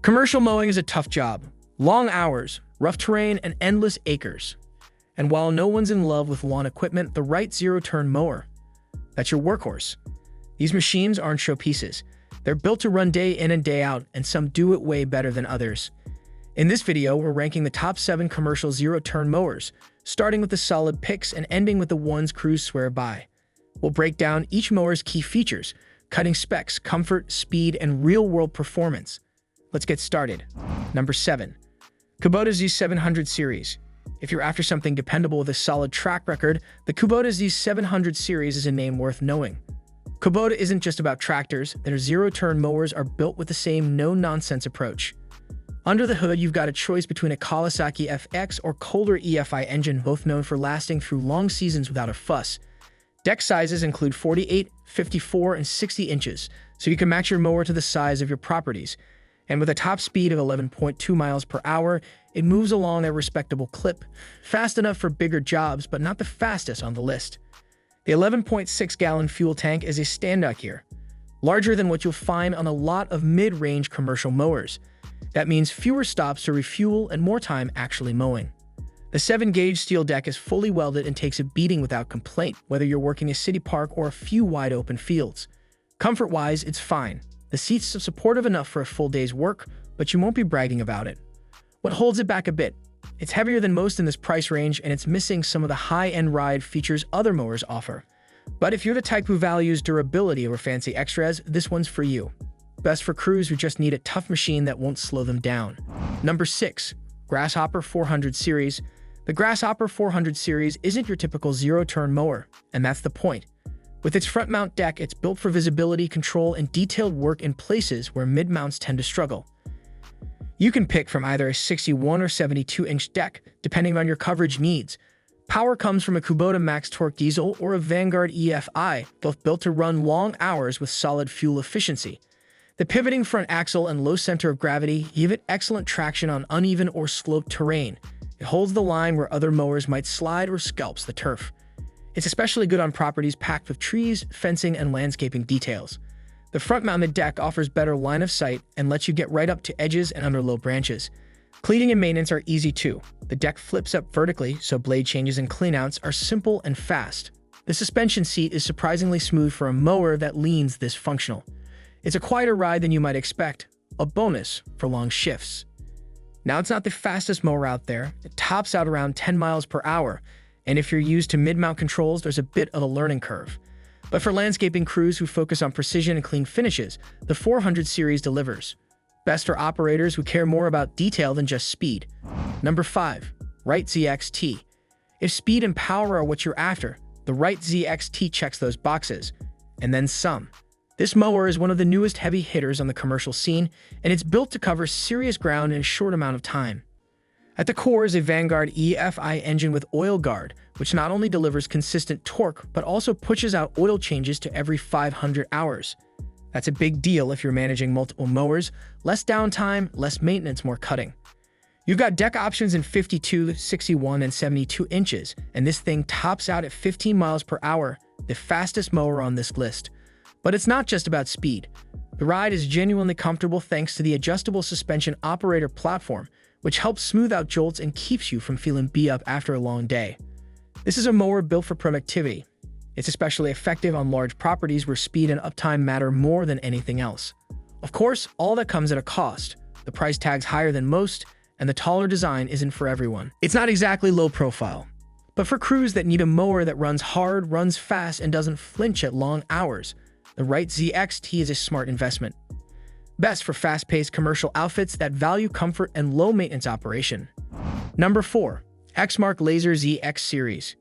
Commercial mowing is a tough job. Long hours, rough terrain, and endless acres. And while no one's in love with lawn equipment, the Wright Zero Turn Mower, that's your workhorse. These machines aren't showpieces. They're built to run day in and day out, and some do it way better than others. In this video, we're ranking the top 7 commercial zero-turn mowers, starting with the solid picks and ending with the ones crews swear by. We'll break down each mower's key features, cutting specs, comfort, speed, and real-world performance. Let's get started. Number 7. Kubota Z700 Series. If you're after something dependable with a solid track record, the Kubota Z700 Series is a name worth knowing. Kubota isn't just about tractors. Their zero-turn mowers are built with the same no-nonsense approach. Under the hood, you've got a choice between a Kawasaki FX or Kohler EFI engine, both known for lasting through long seasons without a fuss. Deck sizes include 48, 54, and 60 inches, so you can match your mower to the size of your properties. And with a top speed of 11.2 miles per hour, it moves along at a respectable clip, fast enough for bigger jobs, but not the fastest on the list. The 11.6-gallon fuel tank is a standout here, larger than what you'll find on a lot of mid-range commercial mowers. That means fewer stops to refuel and more time actually mowing. The 7-gauge steel deck is fully welded and takes a beating without complaint, whether you're working a city park or a few wide-open fields. Comfort-wise, it's fine. The seats are supportive enough for a full day's work, but you won't be bragging about it. What holds it back a bit? It's heavier than most in this price range, and it's missing some of the high-end ride features other mowers offer. But if you're the type who values durability over fancy extras, this one's for you. Best for crews who just need a tough machine that won't slow them down. Number 6. Grasshopper 400 Series. The Grasshopper 400 Series isn't your typical zero-turn mower, and that's the point. With its front-mount deck, it's built for visibility, control, and detailed work in places where mid-mounts tend to struggle. You can pick from either a 61 or 72-inch deck, depending on your coverage needs. Power comes from a Kubota Max Torque diesel or a Vanguard EFI, both built to run long hours with solid fuel efficiency. The pivoting front axle and low center of gravity give it excellent traction on uneven or sloped terrain. It holds the line where other mowers might slide or scalps the turf. It's especially good on properties packed with trees, fencing, and landscaping details. The front-mounted deck offers better line of sight and lets you get right up to edges and under low branches. Cleaning and maintenance are easy too. The deck flips up vertically, so blade changes and cleanouts are simple and fast. The suspension seat is surprisingly smooth for a mower that leans this functional. It's a quieter ride than you might expect, a bonus for long shifts. Now, it's not the fastest mower out there. It tops out around 10 miles per hour, and if you're used to mid-mount controls, there's a bit of a learning curve. But for landscaping crews who focus on precision and clean finishes, the 400 Series delivers. Best for operators who care more about detail than just speed. Number 5. Wright ZXT. If speed and power are what you're after, the Wright ZXT checks those boxes, and then some. This mower is one of the newest heavy hitters on the commercial scene, and it's built to cover serious ground in a short amount of time. At the core is a Vanguard EFI engine with oil guard, which not only delivers consistent torque, but also pushes out oil changes to every 500 hours. That's a big deal if you're managing multiple mowers. Less downtime, less maintenance, more cutting. You've got deck options in 52, 61, and 72 inches, and this thing tops out at 15 miles per hour, the fastest mower on this list. But it's not just about speed. The ride is genuinely comfortable thanks to the adjustable suspension operator platform, which helps smooth out jolts and keeps you from feeling beat up after a long day. This is a mower built for productivity. It's especially effective on large properties where speed and uptime matter more than anything else. Of course, all that comes at a cost. The price tag's higher than most, and the taller design isn't for everyone. It's not exactly low profile, but for crews that need a mower that runs hard, runs fast, and doesn't flinch at long hours, the Wright ZXT is a smart investment. Best for fast-paced commercial outfits that value comfort and low-maintenance operation. Number 4. Exmark Lazer Z X-Series.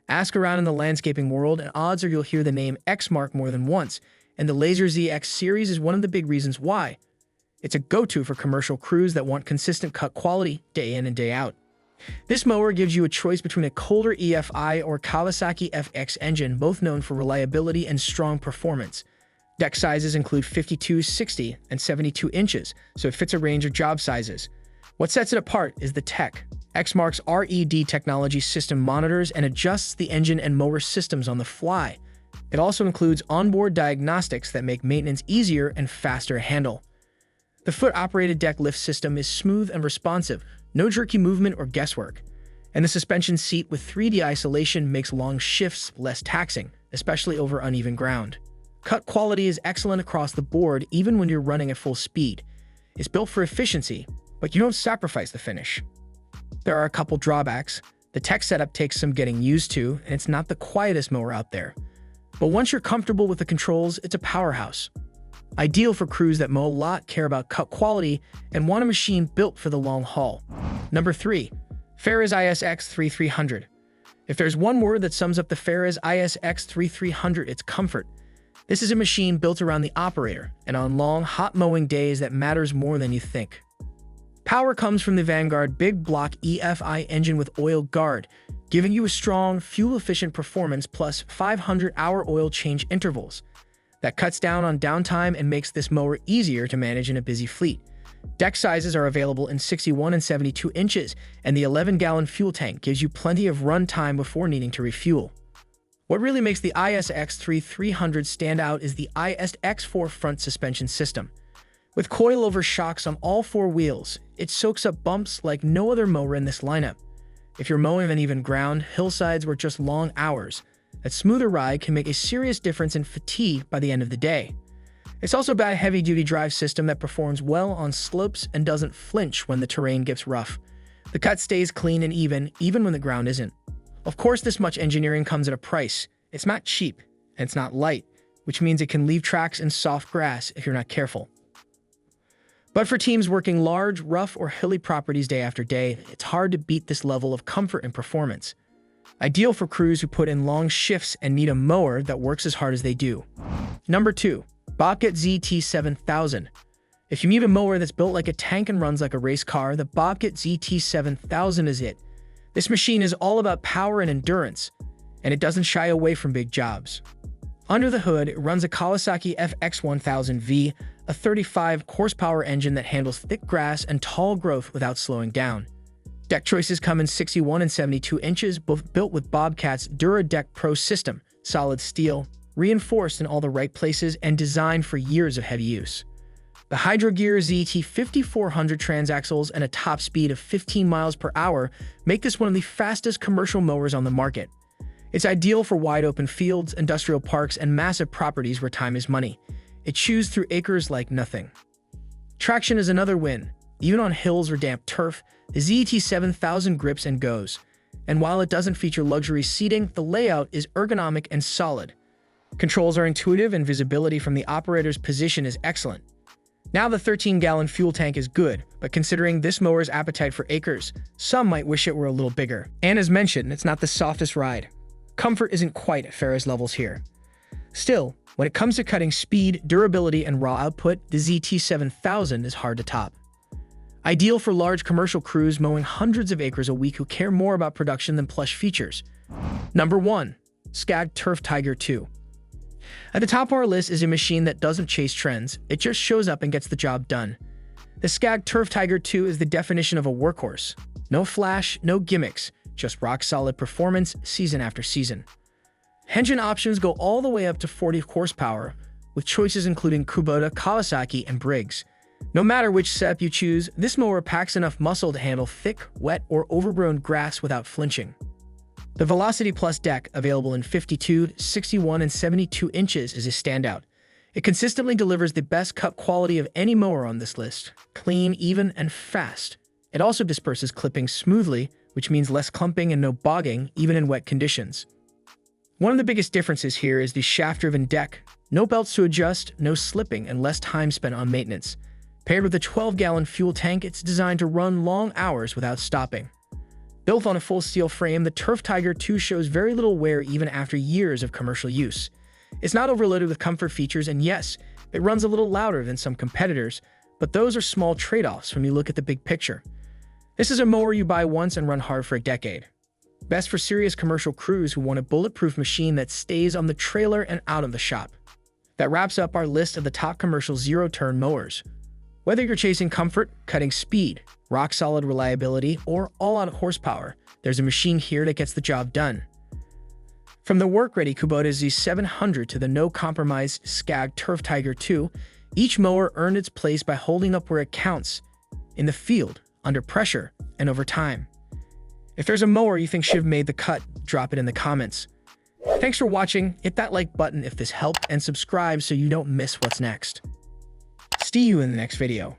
Ask around in the landscaping world, and odds are you'll hear the name Exmark more than once, and the Lazer Z X-Series is one of the big reasons why. It's a go-to for commercial crews that want consistent cut quality day in and day out. This mower gives you a choice between a Kohler EFI or Kawasaki FX engine, both known for reliability and strong performance. Deck sizes include 52, 60, and 72 inches, so it fits a range of job sizes. What sets it apart is the tech. Exmark's RED technology system monitors and adjusts the engine and mower systems on the fly. It also includes onboard diagnostics that make maintenance easier and faster to handle. The foot-operated deck lift system is smooth and responsive, no jerky movement or guesswork. And the suspension seat with 3D isolation makes long shifts less taxing, especially over uneven ground. Cut quality is excellent across the board even when you're running at full speed. It's built for efficiency, but you don't sacrifice the finish. There are a couple drawbacks. The tech setup takes some getting used to, and it's not the quietest mower out there. But once you're comfortable with the controls, it's a powerhouse. Ideal for crews that mow a lot, care about cut quality, and want a machine built for the long haul. Number 3. Ferris ISX3300. If there's one word that sums up the Ferris ISX3300, it's comfort. This is a machine built around the operator, and on long, hot mowing days that matters more than you think. Power comes from the Vanguard Big Block EFI engine with oil guard, giving you a strong, fuel-efficient performance plus 500-hour oil change intervals. That cuts down on downtime and makes this mower easier to manage in a busy fleet. Deck sizes are available in 61 and 72 inches, and the 11-gallon fuel tank gives you plenty of run time before needing to refuel. What really makes the ISX3300 stand out is the ISX4 front suspension system. With coilover shocks on all 4 wheels, it soaks up bumps like no other mower in this lineup. If you're mowing uneven ground, hillsides, or just long hours, that smoother ride can make a serious difference in fatigue by the end of the day. It's also got a heavy-duty drive system that performs well on slopes and doesn't flinch when the terrain gets rough. The cut stays clean and even when the ground isn't. Of course, this much engineering comes at a price. It's not cheap, and it's not light, which means it can leave tracks in soft grass if you're not careful. But for teams working large, rough, or hilly properties day after day, it's hard to beat this level of comfort and performance. Ideal for crews who put in long shifts and need a mower that works as hard as they do. Number 2. Bobcat ZT7000. If you need a mower that's built like a tank and runs like a race car, the Bobcat ZT7000 is it. This machine is all about power and endurance, and it doesn't shy away from big jobs. Under the hood, it runs a Kawasaki FX1000V, a 35-horsepower engine that handles thick grass and tall growth without slowing down. Deck choices come in 61 and 72 inches, both built with Bobcat's DuraDeck Pro system, solid steel, reinforced in all the right places, and designed for years of heavy use. The Hydro Gear ZT5400 transaxles and a top speed of 15 miles per hour make this one of the fastest commercial mowers on the market. It's ideal for wide-open fields, industrial parks, and massive properties where time is money. It chews through acres like nothing. Traction is another win. Even on hills or damp turf, the ZT7000 grips and goes. And while it doesn't feature luxury seating, the layout is ergonomic and solid. Controls are intuitive and visibility from the operator's position is excellent. Now the 13-gallon fuel tank is good, but considering this mower's appetite for acres, some might wish it were a little bigger. And as mentioned, it's not the softest ride. Comfort isn't quite at Ferris levels here. Still, when it comes to cutting speed, durability, and raw output, the ZT7000 is hard to top. Ideal for large commercial crews mowing hundreds of acres a week who care more about production than plush features. Number 1. Scag Turf Tiger II. At the top of our list is a machine that doesn't chase trends, it just shows up and gets the job done. The Scag Turf Tiger II is the definition of a workhorse. No flash, no gimmicks, just rock-solid performance season after season. Engine options go all the way up to 40 horsepower, with choices including Kubota, Kawasaki, and Briggs. No matter which setup you choose, this mower packs enough muscle to handle thick, wet, or overgrown grass without flinching. The Velocity Plus deck, available in 52, 61, and 72 inches, is a standout. It consistently delivers the best cut quality of any mower on this list. Clean, even, and fast. It also disperses clipping smoothly, which means less clumping and no bogging, even in wet conditions. One of the biggest differences here is the shaft-driven deck. No belts to adjust, no slipping, and less time spent on maintenance. Paired with a 12-gallon fuel tank, it's designed to run long hours without stopping. Built on a full steel frame, the Turf Tiger II shows very little wear even after years of commercial use. It's not overloaded with comfort features, and yes, it runs a little louder than some competitors, but those are small trade-offs when you look at the big picture. This is a mower you buy once and run hard for a decade. Best for serious commercial crews who want a bulletproof machine that stays on the trailer and out of the shop. That wraps up our list of the top commercial zero-turn mowers. Whether you're chasing comfort, cutting speed, rock-solid reliability, or all-out horsepower, there's a machine here that gets the job done. From the work-ready Kubota Z700 to the no-compromise Scag Turf Tiger II, Each mower earned its place by holding up where it counts, in the field, under pressure, and over time. If there's a mower you think should have made the cut, drop it in the comments. Thanks for watching, hit that like button if this helped, and subscribe so you don't miss what's next. See you in the next video.